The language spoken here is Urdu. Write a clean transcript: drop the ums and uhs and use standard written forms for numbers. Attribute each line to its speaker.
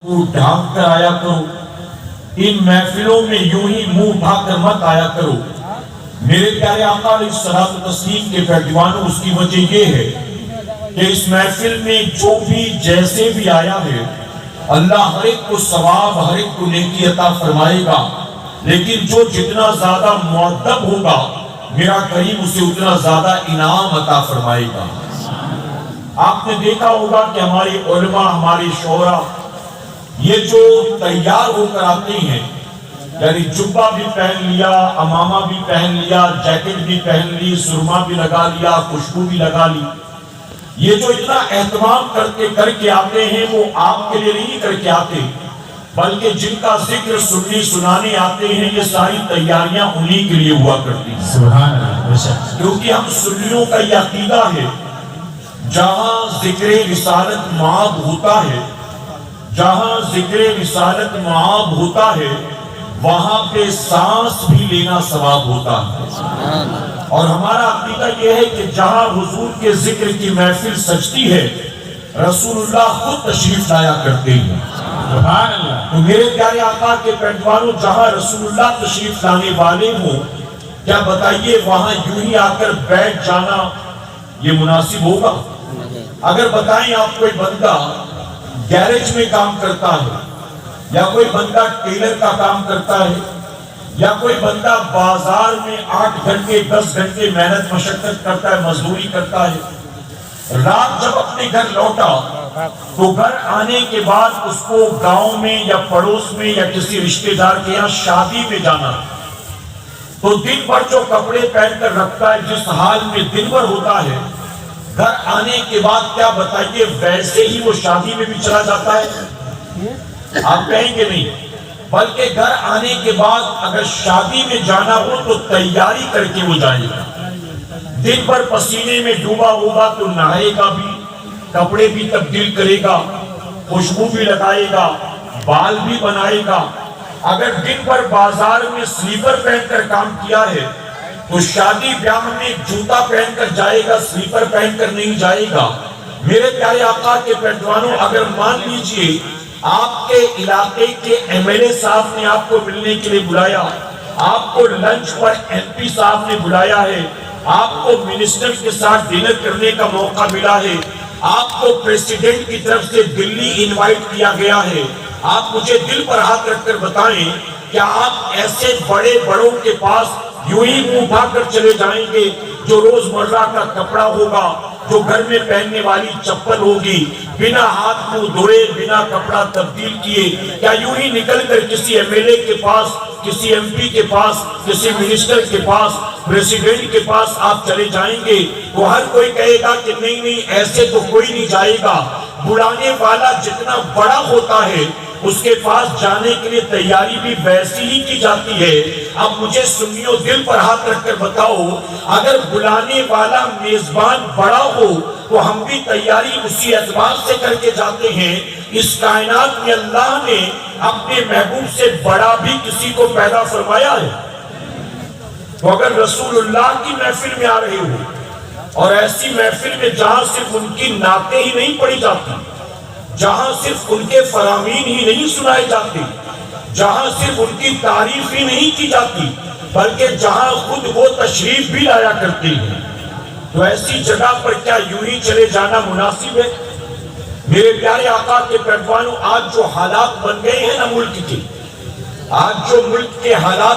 Speaker 1: ڈھانپ کر آیا کرو، ان محفلوں میں یوں ہی منہ اٹھا کر مت آیا کرو۔ میرے پیارے آقا علیہ الصلوۃ والتسلیم کے پہلوانوں، اس کی وجہ یہ ہے کہ اس محفل میں جو بھی جیسے بھی آیا ہے، اللہ ہر ایک کو ثواب، ہر ایک کو نیکی عطا فرمائے گا، لیکن جو جتنا زیادہ مؤدب ہوگا میرا کریم اسے اتنا زیادہ انعام عطا فرمائے گا۔ آپ نے دیکھا ہوگا کہ ہمارے علماء، ہمارے شعراء، یہ جو تیار ہو کر آتے ہیں، یعنی جبہ بھی پہن لیا، امامہ بھی پہن لیا، جیکٹ بھی پہن لی، سرما بھی لگا لیا، خوشبو بھی لگا لی، یہ جو اتنا اہتمام کر کے آتے ہیں، وہ آپ کے لیے نہیں کر کے آتے، بلکہ جن کا ذکر سننے سنانے آتے ہیں، یہ ساری تیاریاں انہی کے لیے ہوا کرتی ہیں۔
Speaker 2: سبحان اللہ۔
Speaker 1: کیونکہ ہم سنیوں کا یہ عقیدہ ہے، جہاں ذکر رسالت معاب ہوتا ہے، جہاں ذکر رسالت معاب ہوتا ہے، وہاں پہ سانس بھی لینا ثواب ہوتا ہے۔ اور ہمارا عقیدہ یہ ہے کہ جہاں حضور کے ذکر کی محفل سجتی ہے، رسول اللہ خود تشریف لایا کرتے ہیں۔
Speaker 2: سبحان اللہ۔
Speaker 1: تو میرے پیارے آقا کے پیٹوانوں، جہاں رسول اللہ تشریف لانے والے ہوں، کیا بتائیے وہاں یوں ہی آ کر بیٹھ جانا یہ مناسب ہوگا؟ اگر بتائیں آپ کوئی بندہ گیرج میں کام کرتا ہے، یا کوئی بندہ ٹیلر کا کام کرتا ہے، یا کوئی بندہ بازار میں 8 گھنٹے 10 گھنٹے محنت مشقت کرتا ہے، مزدوری کرتا ہے، رات جب اپنے گھر لوٹا تو گھر آنے کے بعد اس کو گاؤں میں یا پڑوس میں یا کسی رشتہ دار کے یہاں شادی میں جانا، تو دن بھر جو کپڑے پہن کر رکھتا ہے، جس حال میں دن بھر ہوتا ہے، گھر آنے کے بعد کیا بتائیے ویسے ہی وہ شادی میں بھی چلا جاتا ہے؟ آپ کہیں گے نہیں، بلکہ گھر آنے کے بعد اگر شادی میں جانا ہو تو تیاری کر کے وہ جائے گا، دن بھر پسینے میں ڈوبا ہوگا تو نہائے گا بھی، کپڑے بھی تبدیل کرے گا، خوشبو بھی لگائے گا، بال بھی بنائے گا۔ اگر دن بھر بازار میں سلیپر پہن کر کام کیا ہے تو شادی بیاہ میں جوتا پہن کر جائے گا، سلیپر پہن کر نہیں جائے گا۔ میرے پیارے آقا کے پیٹوانوں، اگر مان لیجئے آپ کے علاقے کے ایم ایل اے صاحب نے آپ کو ملنے کے لیے بلایا، آپ کو لنچ پر ایم پی صاحب نے بلایا ہے، آپ کو منسٹر کے ساتھ ڈنر کرنے کا موقع ملا ہے، آپ کو پریسیڈنٹ کی طرف سے دلی انوائٹ کیا گیا ہے، آپ مجھے دل پر ہاتھ رکھ کر بتائیں کہ آپ ایسے بڑے بڑوں کے پاس یوں ہی منہ اٹھا کر چلے جائیں گے؟ جو روزمرہ کا کپڑا ہوگا، جو گھر میں پہننے والی چپل ہوگی، بنا ہاتھ منہ دھوئے، بنا کپڑا تبدیل کیے، کیا یوں ہی نکل کر کسی ایم ایل اے کے پاس، کسی ایم پی کے پاس، کسی منسٹر کے پاس، پریسیڈنٹ کے پاس آپ چلے جائیں گے؟ وہ ہر کوئی کہے گا کہ نہیں نہیں، ایسے تو کوئی نہیں جائے گا۔ بلانے والا جتنا بڑا ہوتا ہے اس کے پاس جانے کے لیے تیاری بھی ویسی ہی کی جاتی ہے۔ اب مجھے سنیو، دل پر ہاتھ رکھ کر بتاؤ، اگر بلانے والا میزبان بڑا ہو تو ہم بھی تیاری اسی اعتبار سے کر کے جاتے ہیں۔ اس کائنات میں اللہ نے اپنے محبوب سے بڑا بھی کسی کو پیدا فرمایا ہے؟ تو اگر رسول اللہ کی محفل میں آ رہے ہو، اور ایسی محفل میں جہاں صرف ان کی نعتیں ہی نہیں پڑھی جاتی، جہاں صرف ان کے فرامین ہی نہیں سنائے جاتے، جہاں صرف ان کی تعریف ہی نہیں کی جاتی، بلکہ جہاں خود وہ تشریف بھی لایا کرتے ہیں، تو ایسی جگہ پر کیا یوں ہی چلے جانا مناسب ہے؟ میرے پیارے آقا کے پیٹوانوں، آج جو حالات بن گئے ہیں نا ملک کے، آج جو ملک کے حالات